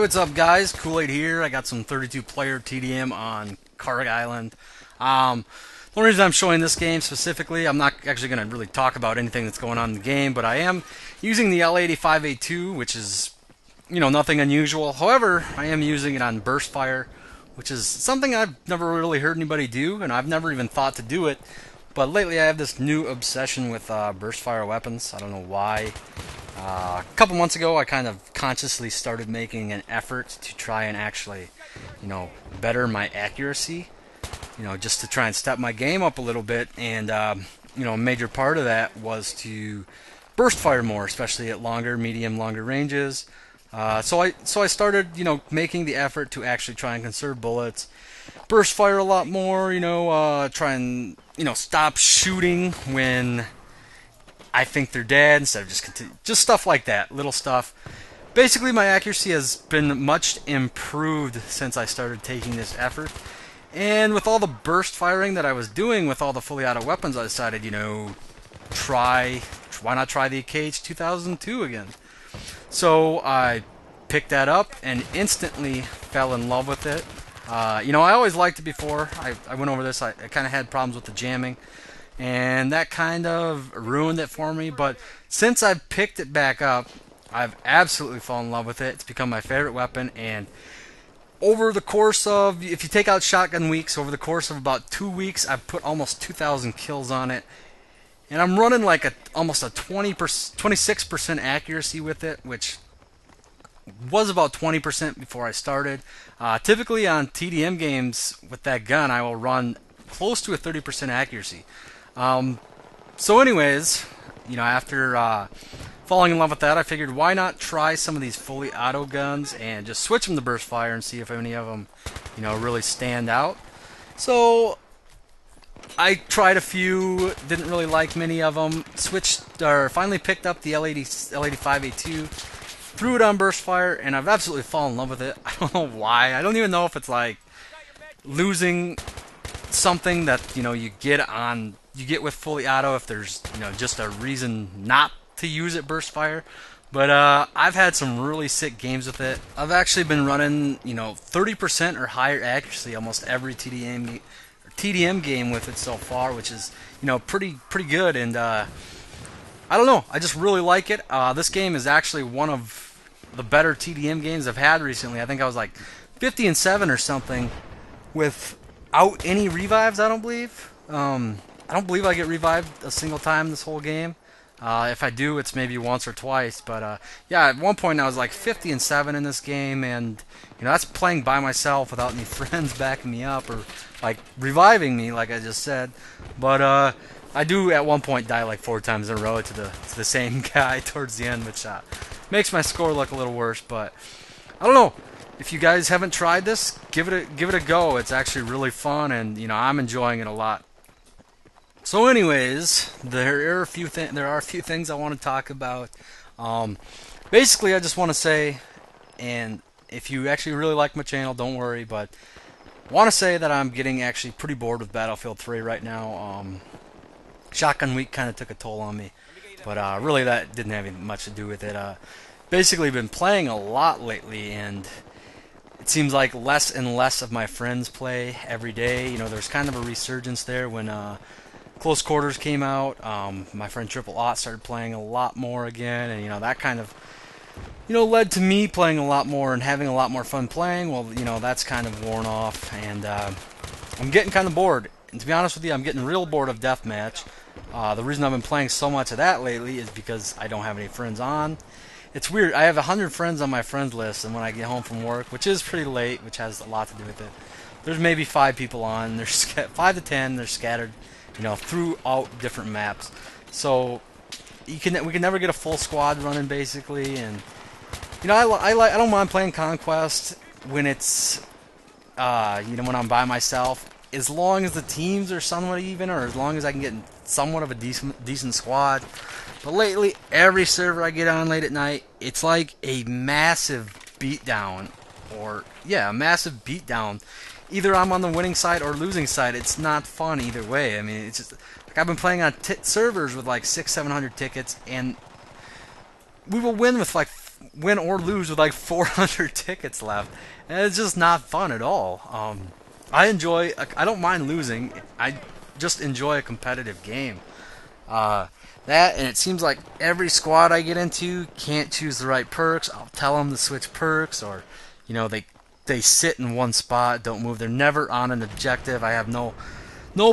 what's up, guys? Kool-Aid here. I got some 32-player TDM on Carg Island. The only reason I'm showing this game specifically, I'm not actually going to really talk about anything that's going on in the game, but I am using the L85A2, which is, nothing unusual. However, I am using it on burst fire, which is something I've never really heard anybody do, and I've never even thought to do it. But lately I have this new obsession with burst fire weapons. I don't know why. A couple months ago, I kind of consciously started making an effort to try and actually, better my accuracy. Just to try and step my game up a little bit. And, a major part of that was to burst fire more, especially at longer ranges. So I started, making the effort to actually try and conserve bullets, burst fire a lot more, try and, stop shooting when I think they're dead instead of just stuff like that, little stuff. Basically, my accuracy has been much improved since I started taking this effort. And with all the burst firing that I was doing with all the fully auto weapons, I decided, why not try the KH-2002 again? So I picked that up and instantly fell in love with it. I always liked it before. I went over this. I kind of had problems with the jamming, and that kind of ruined it for me. But since I've picked it back up, I've absolutely fallen in love with it. It's become my favorite weapon, and over the course of, if you take out shotgun weeks, over the course of about 2 weeks, I've put almost 2,000 kills on it. And I'm running like almost a 26% accuracy with it, which was about 20% before I started. Typically on TDM games with that gun, I will run close to a 30% accuracy. So anyways, after falling in love with that, I figured why not try some of these fully auto guns and just switch them to burst fire and see if any of them, really stand out. So I tried a few, didn't really like many of them. Finally picked up the L85A2, threw it on burst fire, and I've absolutely fallen in love with it. I don't know why. I don't even know if it's like losing something that you get with fully auto, if there's just a reason not to use it burst fire. But I've had some really sick games with it. I've actually been running 30% or higher accuracy almost every TDM game with it so far, which is pretty good. And I don't know, I just really like it. This game is actually one of the better TDM games I've had recently. I think I was like 50-7 or something without any revives. I don't believe I get revived a single time this whole game. If I do, it's maybe once or twice. But yeah, at one point I was like 50-7 in this game, and that's playing by myself without any friends backing me up or like reviving me, like I just said. But I do at one point die like 4 times in a row to the same guy towards the end, which makes my score look a little worse. But I don't know. If you guys haven't tried this, give it a go. It's actually really fun, and I'm enjoying it a lot. So anyways, there are a few things I want to talk about. Basically, I just want to say, and if you actually really like my channel, don't worry, but I want to say that I'm getting actually pretty bored with Battlefield 3 right now. Shotgun Week kind of took a toll on me, but really that didn't have much to do with it. Basically, been playing a lot lately, and it seems like less and less of my friends play every day. There's kind of a resurgence there when Close Quarters came out. My friend Triple Aught started playing a lot more again, and that kind of led to me playing a lot more and having a lot more fun playing. Well, that's kind of worn off, and I'm getting kind of bored. And to be honest with you, I'm getting real bored of Deathmatch. The reason I've been playing so much of that lately is because I don't have any friends on. It's weird. I have 100 friends on my friends list, and when I get home from work, which is pretty late, which has a lot to do with it, there's maybe 5 people on. There's 5 to 10. They're scattered, throughout different maps. So we can never get a full squad running, basically. And I don't mind playing Conquest when it's when I'm by myself, as long as the teams are somewhat even, or as long as I can get somewhat of a decent squad. But lately, every server I get on late at night, it's like a massive beatdown, a massive beatdown. Either I'm on the winning side or losing side. It's not fun either way. I mean, it's just like I've been playing on servers with like 600-700 tickets, and we will win with like win or lose with like 400 tickets left, and it's just not fun at all. I don't mind losing. I just enjoy a competitive game. That, and it seems like every squad I get into can't choose the right perks. I'll tell them to switch perks, or they sit in one spot, don't move. They're never on an objective. I have no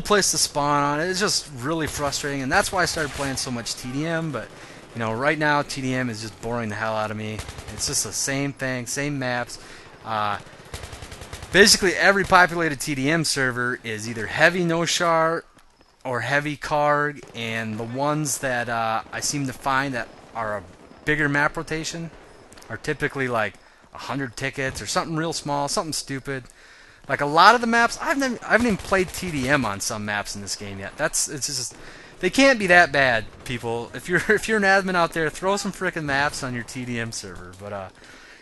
place to spawn on. It's just really frustrating, and that's why I started playing so much TDM. But right now TDM is just boring the hell out of me. It's just the same thing, same maps. Basically, every populated TDM server is either heavy no shard or heavy card, and the ones that I seem to find that are a bigger map rotation are typically like 100 tickets or something real small, something stupid. Like a lot of the maps, I haven't even played TDM on some maps in this game yet. It's just they can't be that bad, people. If you're an admin out there, throw some frickin' maps on your TDM server. But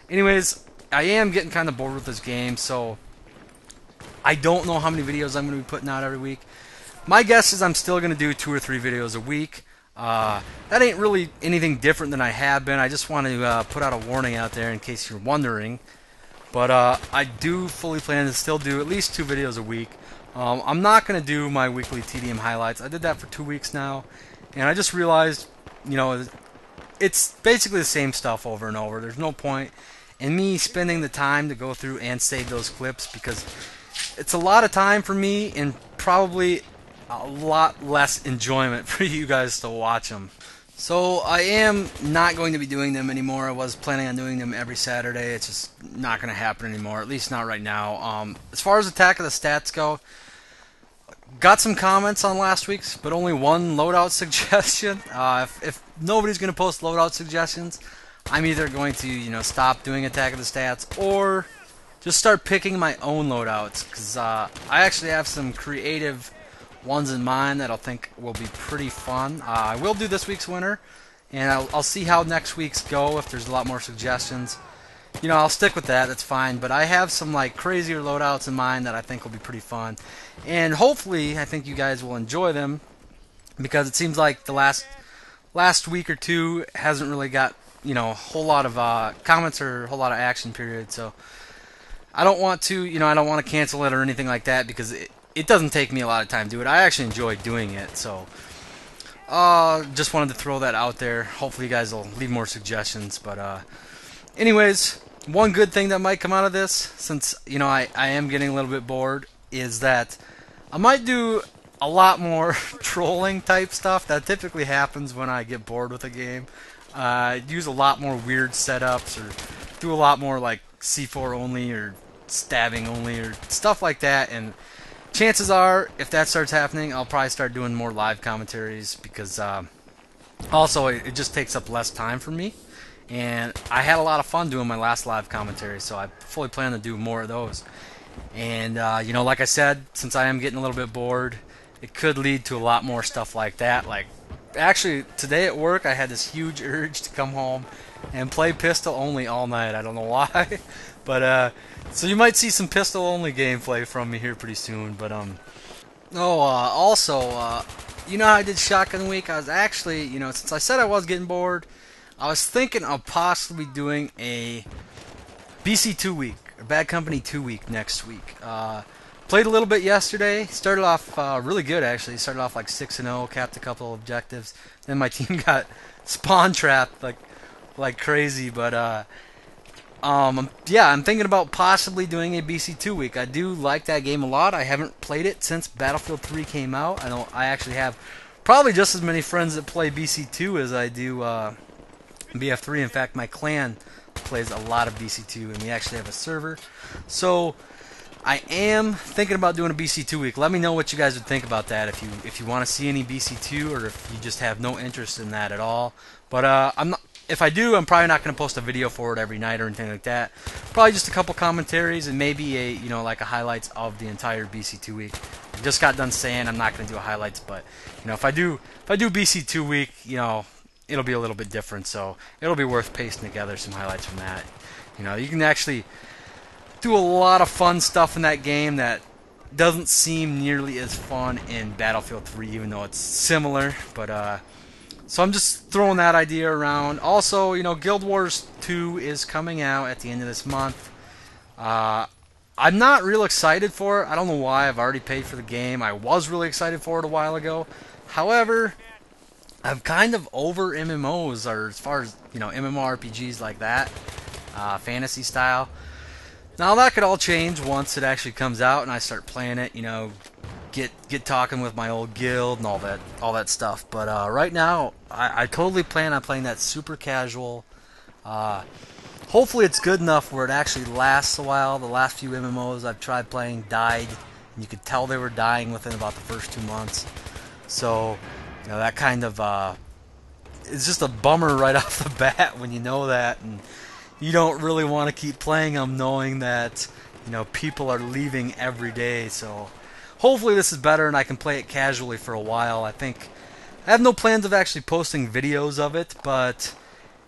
anyways, I am getting kind of bored with this game, so I don't know how many videos I'm going to be putting out every week. My guess is I'm still going to do 2 or 3 videos a week. That ain't really anything different than I have been. I just want to put out a warning out there in case you're wondering. But I do fully plan to still do at least 2 videos a week. I'm not going to do my weekly TDM highlights. I did that for 2 weeks now, and I just realized, it's basically the same stuff over and over. There's no point in me spending the time to go through and save those clips, because it's a lot of time for me and probably a lot less enjoyment for you guys to watch them. So I am not going to be doing them anymore. I was planning on doing them every Saturday. It's just not going to happen anymore, at least not right now. As far as Attack of the Stats go, got some comments on last week's, but only one loadout suggestion. If nobody's going to post loadout suggestions, I'm either going to stop doing Attack of the Stats or just start picking my own loadouts, because I actually have some creative ones in mind that I think will be pretty fun. I will do this week's winner, and I'll see how next week's go. If there's a lot more suggestions, I'll stick with that. That's fine. But I have some like crazier loadouts in mind that I think will be pretty fun, and hopefully I think you guys will enjoy them, because it seems like the last week or two hasn't really got a whole lot of comments or a whole lot of action period. So I don't want to I don't want to cancel it or anything like that, because it doesn't take me a lot of time to do it. I actually enjoy doing it, so just wanted to throw that out there. Hopefully you guys will leave more suggestions. But anyways, one good thing that might come out of this, since I am getting a little bit bored, is that I might do a lot more trolling type stuff. That typically happens when I get bored with a game. Use a lot more weird setups, or do a lot more like C4 only or stabbing only or stuff like that. And chances are, if that starts happening, I'll probably start doing more live commentaries, because also it just takes up less time for me, and I had a lot of fun doing my last live commentary, so I fully plan to do more of those. And like I said, since I am getting a little bit bored, it could lead to a lot more stuff like that. Like, actually today at work I had this huge urge to come home and play pistol only all night. I don't know why. But so you might see some pistol only gameplay from me here pretty soon. But also, how I did Shotgun Week? I was actually, since I said I was getting bored, I was thinking of possibly doing a BC2 week, or Bad Company 2 week next week. Played a little bit yesterday. Started off really good, actually. Started off like 6-0, capped a couple of objectives. Then my team got spawn trapped like crazy. But yeah, I'm thinking about possibly doing a BC2 week. I do like that game a lot. I haven't played it since Battlefield 3 came out. I actually have probably just as many friends that play BC2 as I do BF3. In fact, my clan plays a lot of BC2, and we actually have a server. So I am thinking about doing a BC2 week. Let me know what you guys would think about that, if you want to see any BC2, or if you just have no interest in that at all. But if I do, I'm probably not going to post a video for it every night or anything like that. Probably just a couple commentaries and maybe a like a highlights of the entire BC2 week. I just got done saying I'm not going to do a highlights, but if I do BC2 week, it'll be a little bit different. So it'll be worth pasting together some highlights from that. You can actually do a lot of fun stuff in that game that doesn't seem nearly as fun in Battlefield 3, even though it's similar. But So I'm just throwing that idea around. Also, Guild Wars 2 is coming out at the end of this month. Uh, I'm not real excited for it. I don't know why. I've already paid for the game. I was really excited for it a while ago. However, I'm kind of over MMOs, or as far as MMORPGs like that, fantasy style. Now that could all change once it actually comes out and I start playing it. Get talking with my old guild and all that stuff. But right now, I totally plan on playing that super casual. Hopefully, it's good enough where it actually lasts a while. The last few MMOs I've tried playing died, and you could tell they were dying within about the first 2 months. So, that kind of it's just a bummer right off the bat when you know that, and you don't really want to keep playing them knowing that people are leaving every day. So hopefully this is better and I can play it casually for a while. I have no plans of actually posting videos of it, but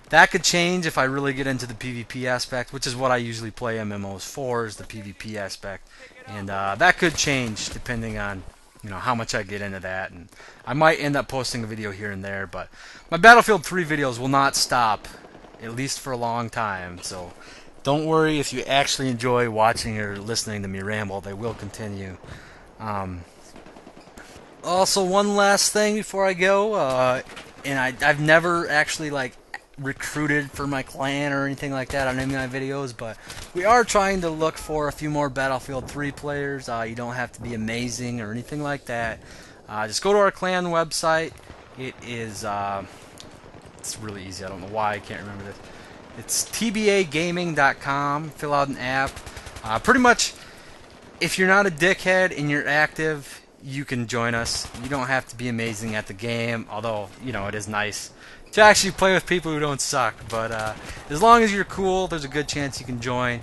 that could change if I really get into the PvP aspect, which is what I usually play MMOs for, is the PvP aspect. And that could change depending on how much I get into that, and I might end up posting a video here and there, but my Battlefield 3 videos will not stop, at least for a long time. So don't worry if you actually enjoy watching or listening to me ramble, they will continue. Also, one last thing before I go, and I've never actually recruited for my clan or anything like that on any of my videos, but we are trying to look for a few more Battlefield 3 players. You don't have to be amazing or anything like that. Just go to our clan website. It's really easy. I don't know why I can't remember this. It's tbagaming.com. Fill out an app. Pretty much, if you're not a dickhead and you're active, you can join us. You don't have to be amazing at the game, although it is nice to actually play with people who don't suck. But as long as you're cool, there's a good chance you can join.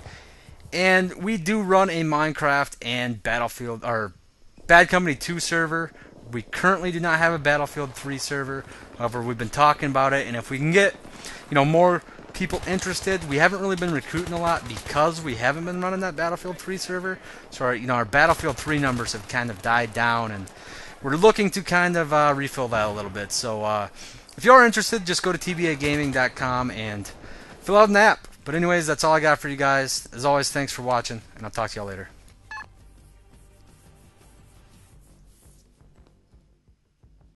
And we do run a Minecraft and Battlefield, or Bad Company 2 server. We currently do not have a Battlefield 3 server. However, we've been talking about it, and if we can get more people interested, we haven't really been recruiting a lot because we haven't been running that Battlefield 3 server. So our Battlefield 3 numbers have kind of died down, and we're looking to kind of refill that a little bit. So if you are interested, just go to tbagaming.com and fill out an app. But anyways, that's all I got for you guys. As always, thanks for watching, and I'll talk to y'all later.